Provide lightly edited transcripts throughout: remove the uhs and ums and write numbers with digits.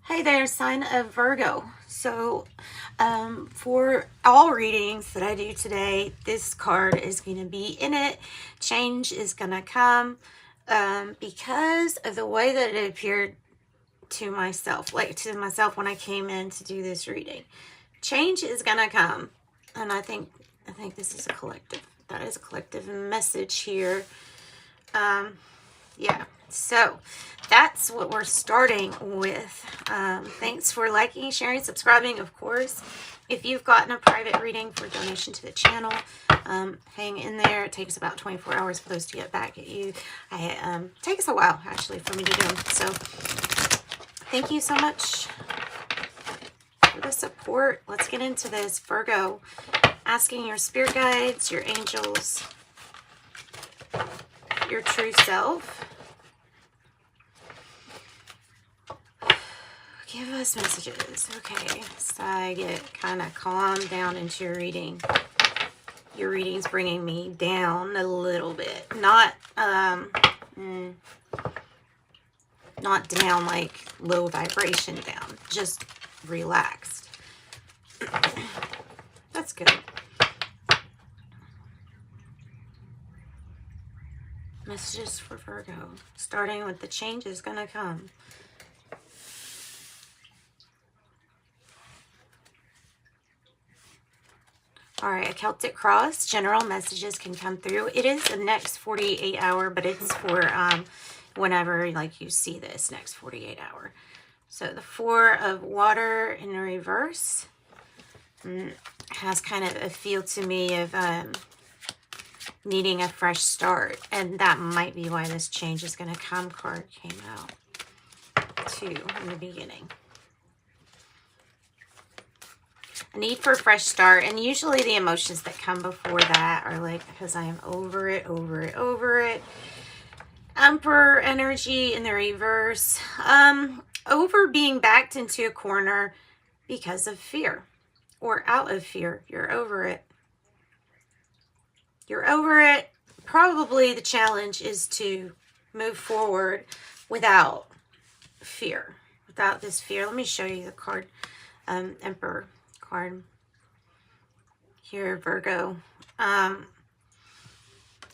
Hey there, sign of Virgo. So for all readings that I do today, this card is going to be in it. Change is going to come because of the way that it appeared to myself, when I came in to do this reading. Change is going to come. And I think this is a collective. That is a collective message here. Yeah. So that's what we're starting with. Thanks for liking, sharing, subscribing, of course. If you've gotten a private reading for donation to the channel, hang in there. It takes about 24 hours for those to get back at you. It takes a while, actually, for me to do them. So thank you so much for the support. Let's get into this. Virgo, asking your spirit guides, your angels, your true self. Give us messages. Okay, so I get kind of calmed down into your reading. Your reading's bringing me down a little bit. Not down like low vibration down. Just relaxed. That's good. Messages for Virgo. Starting with the change is going to come. All right, a Celtic cross. General messages can come through. It is the next 48 hour, but it's for whenever like you see this next 48 hour. So the Four of Water in reverse has kind of a feel to me of needing a fresh start. And that might be why this change is going to come card came out too in the beginning. A need for a fresh start. And usually the emotions that come before that are like, because I am over it, over it, over it. Emperor energy in the reverse. Over being backed into a corner because of fear. Or out of fear. You're over it. You're over it. Probably the challenge is to move forward without fear. Without this fear. Let me show you the card. Emperor card here, Virgo.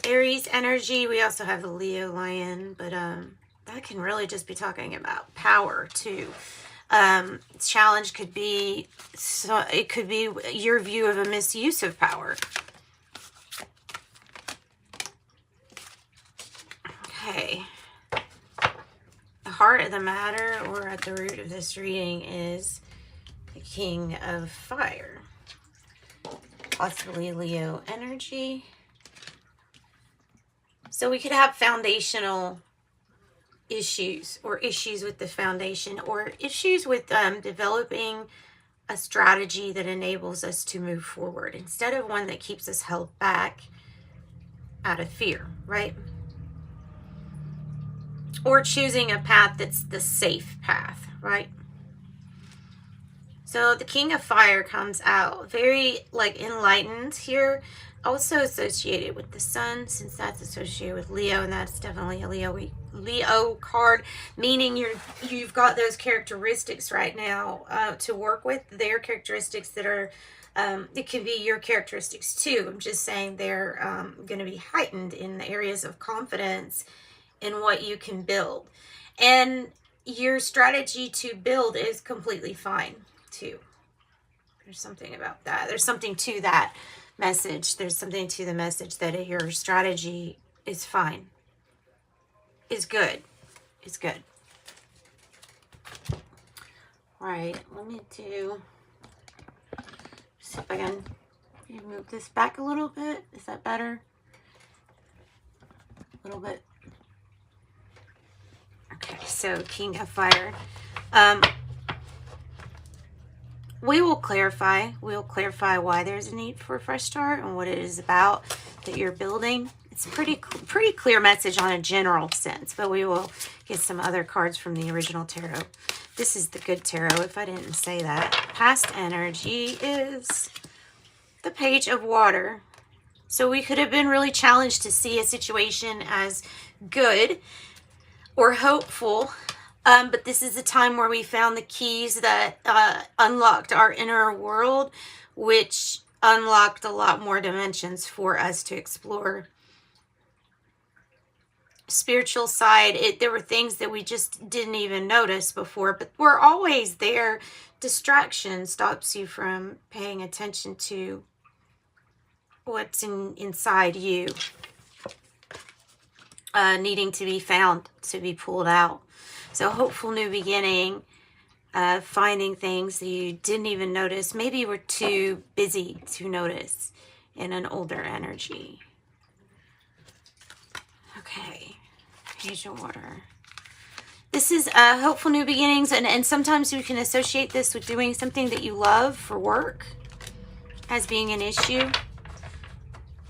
Aries energy. We also have the Leo lion, but that can really just be talking about power too. Challenge could be, so it could be your view of a misuse of power. Okay. The heart of the matter, or at the root of this reading, is the King of Fire. Possibly Leo energy. So we could have foundational issues, or issues with the foundation, or issues with developing a strategy that enables us to move forward instead of one that keeps us held back out of fear, right? Or choosing a path that's the safe path, right? So the King of Fire comes out very like enlightened here. Also associated with the Sun, since that's associated with Leo, and that's definitely a Leo card, meaning you've got those characteristics right now to work with. Their characteristics that are, it can be your characteristics too. I'm just saying they're going to be heightened in the areas of confidence in what you can build. And your strategy to build is completely fine too. There's something about that. There's something to that message. There's something to the message that your strategy is fine. Is good. Is good. All right, let me see if I can move this back a little bit. Is that better? A little bit. Okay, so King of Fire. We will clarify why there's a need for a fresh start and what it is about that you're building. It's a pretty clear message on a general sense, but we will get some other cards from the original tarot. This is the good tarot, if I didn't say that. Past energy is the Page of Water. So we could have been really challenged to see a situation as good or hopeful, But this is a time where we found the keys that unlocked our inner world, which unlocked a lot more dimensions for us to explore. Spiritual side, there were things that we just didn't even notice before, but we're always there. Distraction stops you from paying attention to what's inside you, needing to be found, to be pulled out. So hopeful new beginning, finding things that you didn't even notice. Maybe you were too busy to notice in an older energy. Okay, Page of Water. This is hopeful new beginnings, and sometimes you can associate this with doing something that you love for work as being an issue.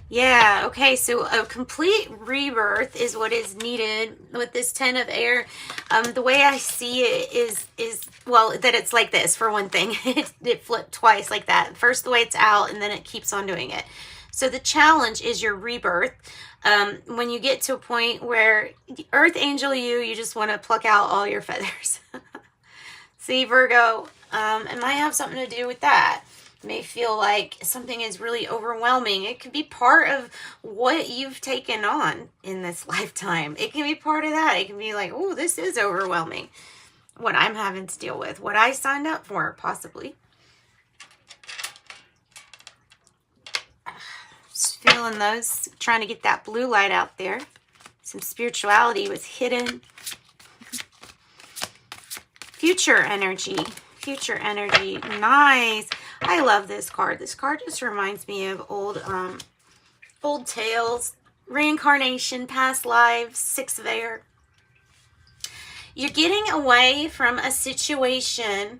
Yeah, okay, so a complete rebirth is what is needed with this Ten of Air. The way I see it is well, that it's like this, for one thing. It flipped twice like that. First the way it's out, and then it keeps on doing it. So the challenge is your rebirth. When you get to a point where Earth Angel you just want to pluck out all your feathers. See, Virgo, it might have something to do with that. May feel like something is really overwhelming. It could be part of what you've taken on in this lifetime. It can be part of that. It can be like, oh, this is overwhelming. What I'm having to deal with. What I signed up for, possibly. Just feeling those. Trying to get that blue light out there. Some spirituality was hidden. Future energy. Future energy. Nice. I love this card. This card just reminds me of old tales, reincarnation, past lives, Six of Air. You're getting away from a situation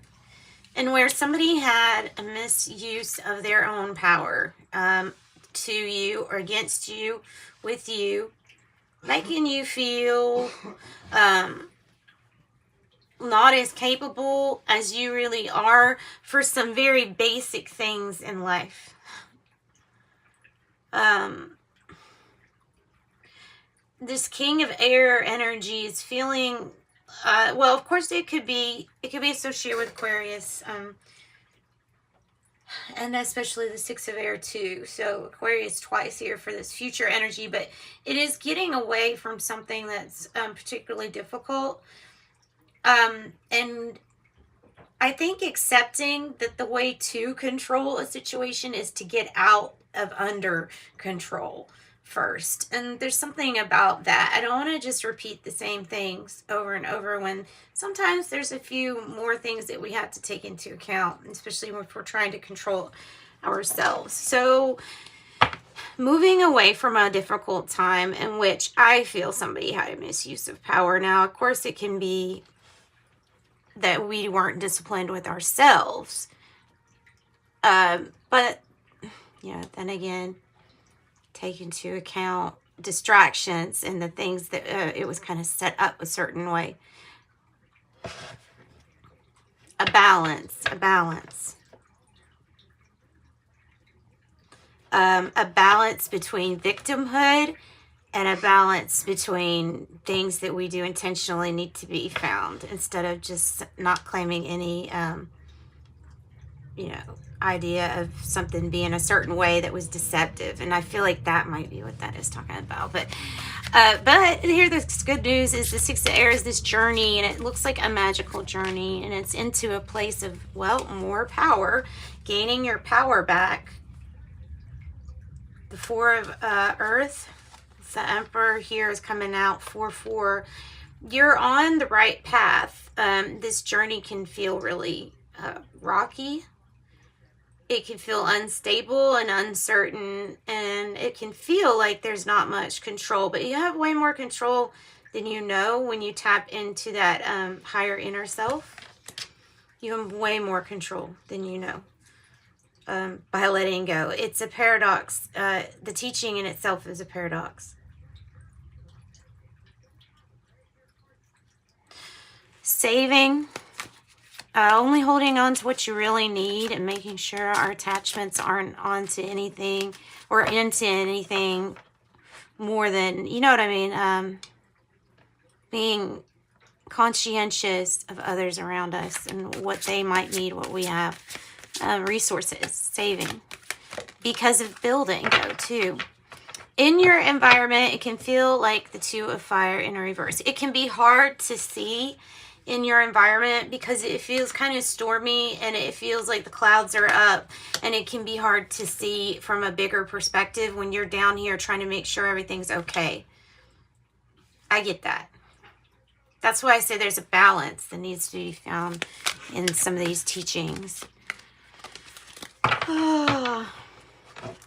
and where somebody had a misuse of their own power to you or against you, with you, making you feel not as capable as you really are for some very basic things in life. This King of Air energy is feeling, well, of course it could be associated with Aquarius, and especially the Six of Air too. So Aquarius twice here for this future energy, but it is getting away from something that's particularly difficult. And I think accepting that the way to control a situation is to get out of under control first. And there's something about that. I don't want to just repeat the same things over and over when sometimes there's a few more things that we have to take into account, especially if we're trying to control ourselves. So moving away from a difficult time in which I feel somebody had a misuse of power. Now, of course, it can be that we weren't disciplined with ourselves. But, you know, then again, take into account distractions and the things that it was kind of set up a certain way. A balance. A balance between victimhood and a balance between things that we do intentionally need to be found, instead of just not claiming any, idea of something being a certain way that was deceptive. And I feel like that might be what that is talking about. But here, the good news is the Six of Air is this journey, and it looks like a magical journey, and it's into a place of, well, more power, gaining your power back. The Four of Earth. The Emperor here is coming out 4-4. You're on the right path. This journey can feel really rocky. It can feel unstable and uncertain, and it can feel like there's not much control, but you have way more control than you know when you tap into that higher inner self. You have way more control than you know. By letting go. It's a paradox. The teaching in itself is a paradox. Saving, only holding on to what you really need and making sure our attachments aren't onto anything or into anything more than, you know what I mean, being conscientious of others around us and what they might need, what we have. Resources, saving. Because of building, though, too. In your environment, it can feel like the Two of Fire in reverse. It can be hard to see in your environment because it feels kind of stormy and it feels like the clouds are up, and it can be hard to see from a bigger perspective when you're down here trying to make sure everything's okay. I get that. That's why I say there's a balance that needs to be found in some of these teachings.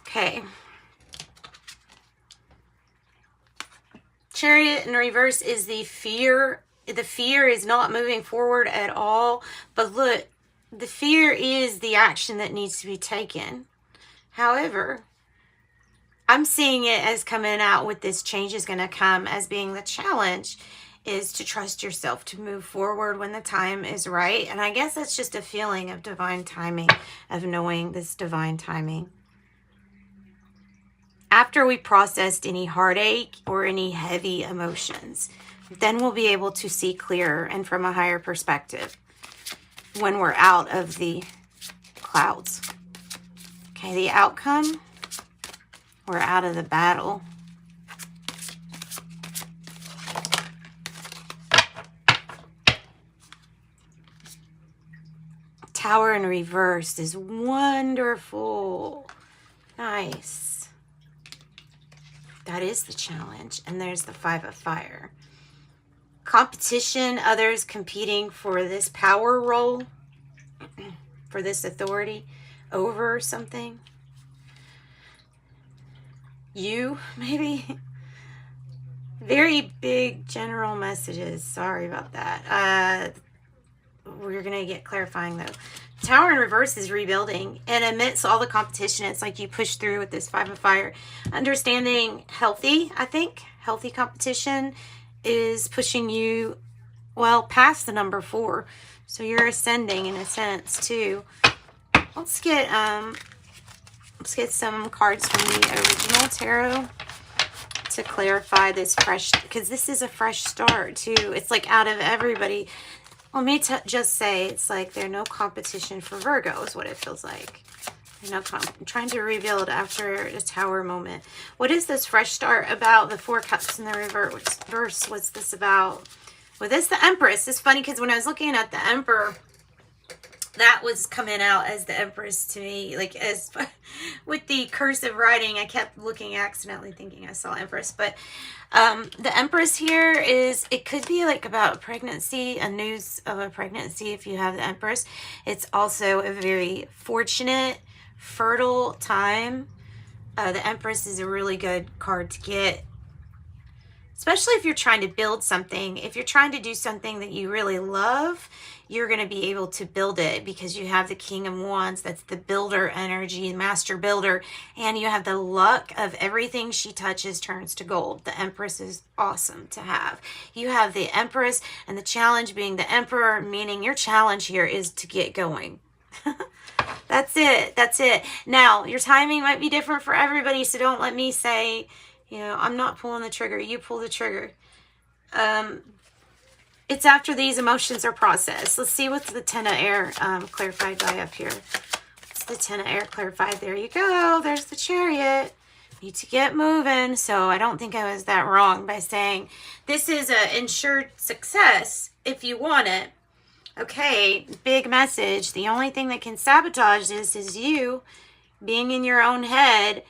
Okay. Chariot in reverse is the fear. The fear is not moving forward at all. But look, the fear is the action that needs to be taken. However, I'm seeing it as coming out with this change is going to come as being the challenge is to trust yourself to move forward when the time is right. And I guess that's just a feeling of divine timing, of knowing this divine timing. After we processed any heartache or any heavy emotions, then we'll be able to see clearer and from a higher perspective when we're out of the clouds. Okay, the outcome, we're out of the battle. Tower in reverse is wonderful. Nice. That is the challenge. And there's the Five of Fire. Competition, others competing for this power role, for this authority over something. You, maybe. Very big general messages. Sorry about that. We're going to get clarifying though. Tower in reverse is rebuilding, and amidst all the competition, it's like you push through with this Five of Fire. Understanding healthy, I think, healthy competition is pushing you, well, past the number 4. So you're ascending in a sense too. Let's get some cards from the original tarot to clarify this fresh, because this is a fresh start too. It's like out of everybody. Let me just say, it's like there's no competition for Virgo is what it feels like. I'm trying to rebuild after the Tower moment. What is this fresh start about? The Four Cups in the reverse. What's this about? Well, this the Empress. It's funny because when I was looking at the Emperor, that was coming out as the Empress to me. Like, as with the cursive writing, I kept looking accidentally thinking I saw Empress. But the Empress here is, it could be like about pregnancy, a news of a pregnancy if you have the Empress. It's also a very fortunate, fertile time. The Empress is a really good card to get, especially if you're trying to build something. If you're trying to do something that you really love, you're going to be able to build it because you have the King of Wands. That's the builder energy, master builder. And you have the luck of everything she touches turns to gold. The Empress is awesome to have. You have the Empress and the challenge being the Emperor, meaning your challenge here is to get going. That's it. That's it. Now, your timing might be different for everybody, so don't let me say, you know, I'm not pulling the trigger. You pull the trigger. It's after these emotions are processed. Let's see what's the Ten of Air clarified by up here. What's the Ten of Air clarified? There you go. There's the Chariot. Need to get moving. So I don't think I was that wrong by saying this is an ensured success if you want it. Okay, big message. The only thing that can sabotage this is you being in your own head,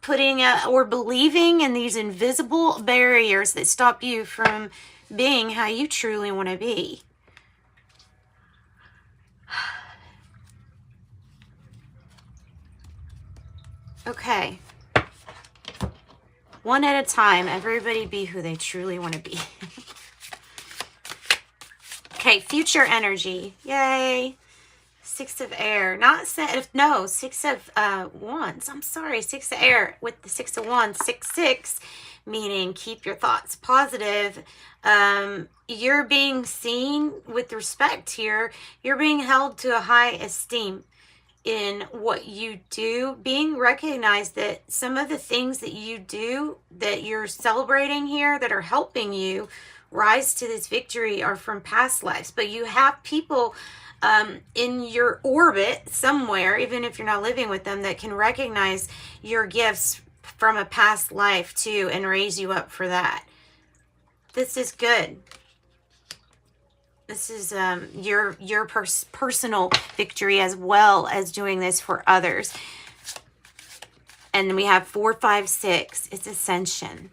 putting or believing in these invisible barriers that stop you from being how you truly want to be. Okay. One at a time, everybody be who they truly want to be. Okay, future energy. Yay. Six of Air. No, Six of Wands. I'm sorry, Six of Air with the Six of Wands. 6-6, meaning keep your thoughts positive. You're being seen with respect here. You're being held to a high esteem in what you do, being recognized that some of the things that you do that you're celebrating here that are helping you rise to this victory are from past lives. But you have people in your orbit somewhere, even if you're not living with them, that can recognize your gifts from a past life too and raise you up for that. This is good. This is your personal victory, as well as doing this for others. And we have 4, 5, 6. It's ascension.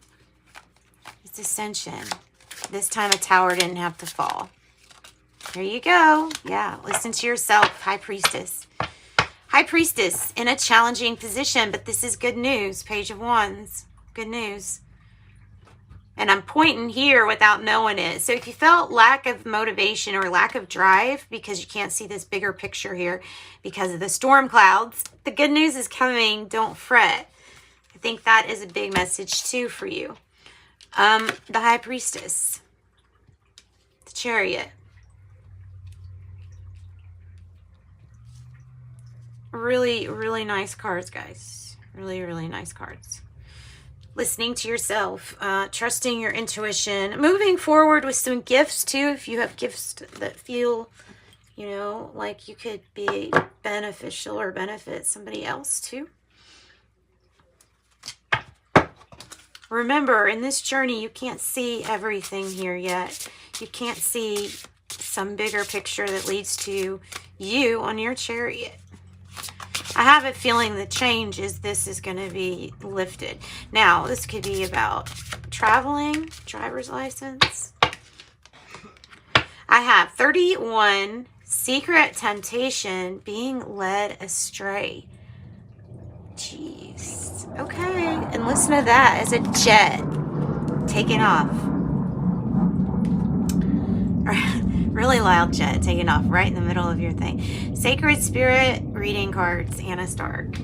It's ascension. This time a tower didn't have to fall. There you go. Yeah, listen to yourself, High Priestess. High Priestess in a challenging position, but this is good news. Page of Wands. Good news. And I'm pointing here without knowing it. So if you felt lack of motivation or lack of drive because you can't see this bigger picture here because of the storm clouds, the good news is coming. Don't fret. I think that is a big message too for you. The High Priestess. The Chariot. Really, really nice cards, guys. Really, really nice cards. Listening to yourself, trusting your intuition, moving forward with some gifts too. If you have gifts that feel, you know, like you could be beneficial or benefit somebody else too. Remember, in this journey, you can't see everything here yet. You can't see some bigger picture that leads to you on your chariot. I have a feeling the change is this is going to be lifted. Now, this could be about traveling, driver's license. I have 31, secret temptation, being led astray. Jeez. Okay. And listen to that as a jet taking off. Really loud jet taking off right in the middle of your thing. Sacred Spirit reading cards, Anna Stark.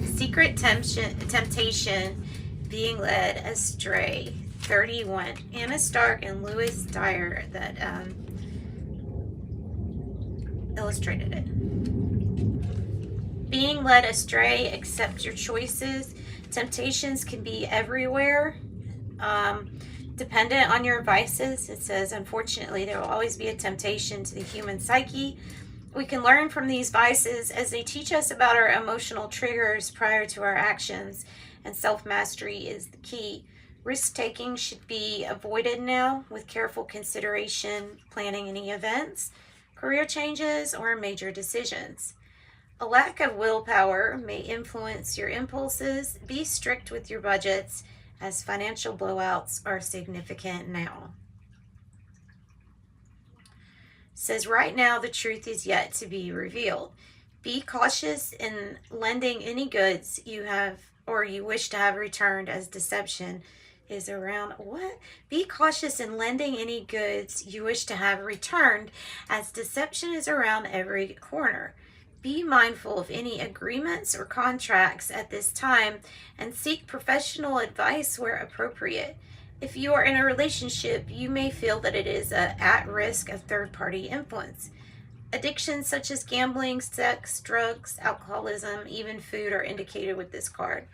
Secret temptation, being led astray. 31. Anna Stark and Lewis Dyer that illustrated it. Being led astray, accept your choices. Temptations can be everywhere. Dependent on your vices, it says, unfortunately, there will always be a temptation to the human psyche. We can learn from these vices as they teach us about our emotional triggers prior to our actions, and self-mastery is the key. Risk-taking should be avoided now with careful consideration, planning any events, career changes, or major decisions. A lack of willpower may influence your impulses. Be strict with your budgets, as financial blowouts are significant now. It says right now the truth is yet to be revealed. Be cautious in lending any goods you have or you wish to have returned, as deception is around. What? Be cautious in lending any goods you wish to have returned, as deception is around every corner. Be mindful of any agreements or contracts at this time and seek professional advice where appropriate. If you are in a relationship, you may feel that it is at risk of third-party influence. Addictions such as gambling, sex, drugs, alcoholism, even food are indicated with this card.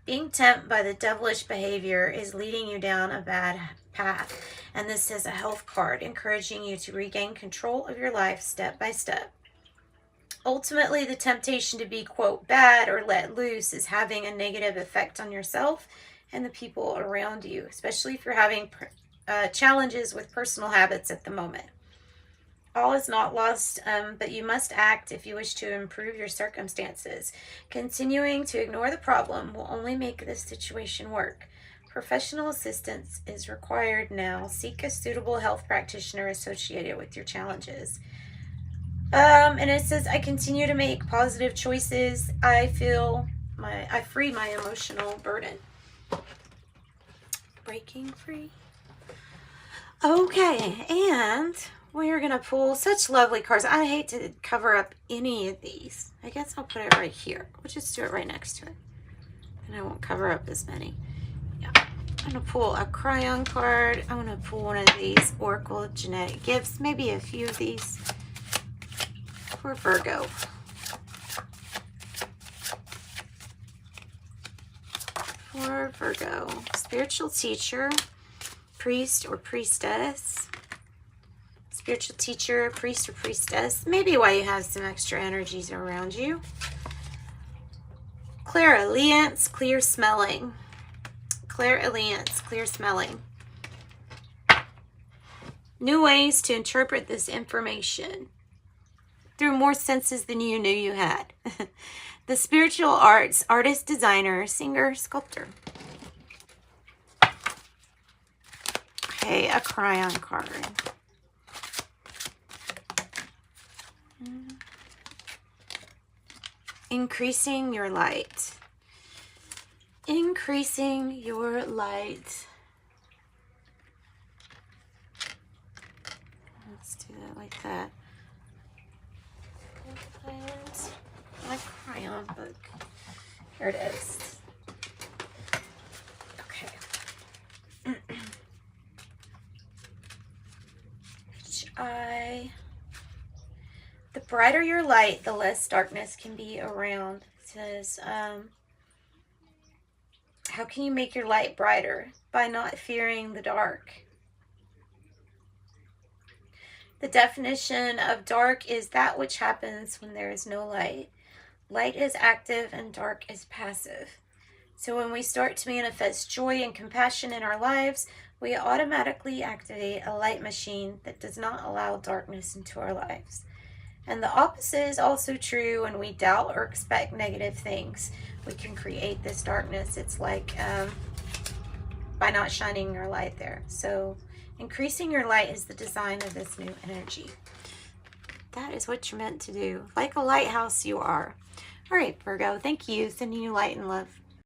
Being tempted by the devilish behavior is leading you down a bad path. And this is a health card, encouraging you to regain control of your life step by step. Ultimately, the temptation to be, quote, bad or let loose is having a negative effect on yourself and the people around you, especially if you're having challenges with personal habits at the moment. All is not lost, but you must act if you wish to improve your circumstances. Continuing to ignore the problem will only make this situation work. Professional assistance is required now. Seek a suitable health practitioner associated with your challenges. And it says, I continue to make positive choices. I free my emotional burden. Breaking free. Okay, and we're going to pull such lovely cards. I hate to cover up any of these. I guess I'll put it right here. We'll just do it right next to it. And I won't cover up as many. Yeah. I'm going to pull a Cryon card. I'm going to pull one of these Oracle Genetic Gifts. Maybe a few of these. For Virgo. For Virgo. Spiritual teacher, priest or priestess. spiritual teacher, priest or priestess. Maybe why you have some extra energies around you. Clairalience, clear smelling. Clairalience, clear smelling. New ways to interpret this information through more senses than you knew you had. The spiritual arts, artist, designer, singer, sculptor. Okay, a crayon card. Increasing your light. Increasing your light. Let's do that like that. And my crayon book. Here it is. Okay. The brighter your light, the less darkness can be around. It says, how can you make your light brighter? By not fearing the dark. The definition of dark is that which happens when there is no light. Light is active and dark is passive. So when we start to manifest joy and compassion in our lives, we automatically activate a light machine that does not allow darkness into our lives. And the opposite is also true when we doubt or expect negative things. We can create this darkness. It's like by not shining your light there. So increasing your light is the design of this new energy. That is what you're meant to do. Like a lighthouse you are. All right, Virgo, thank you. Sending you light and love.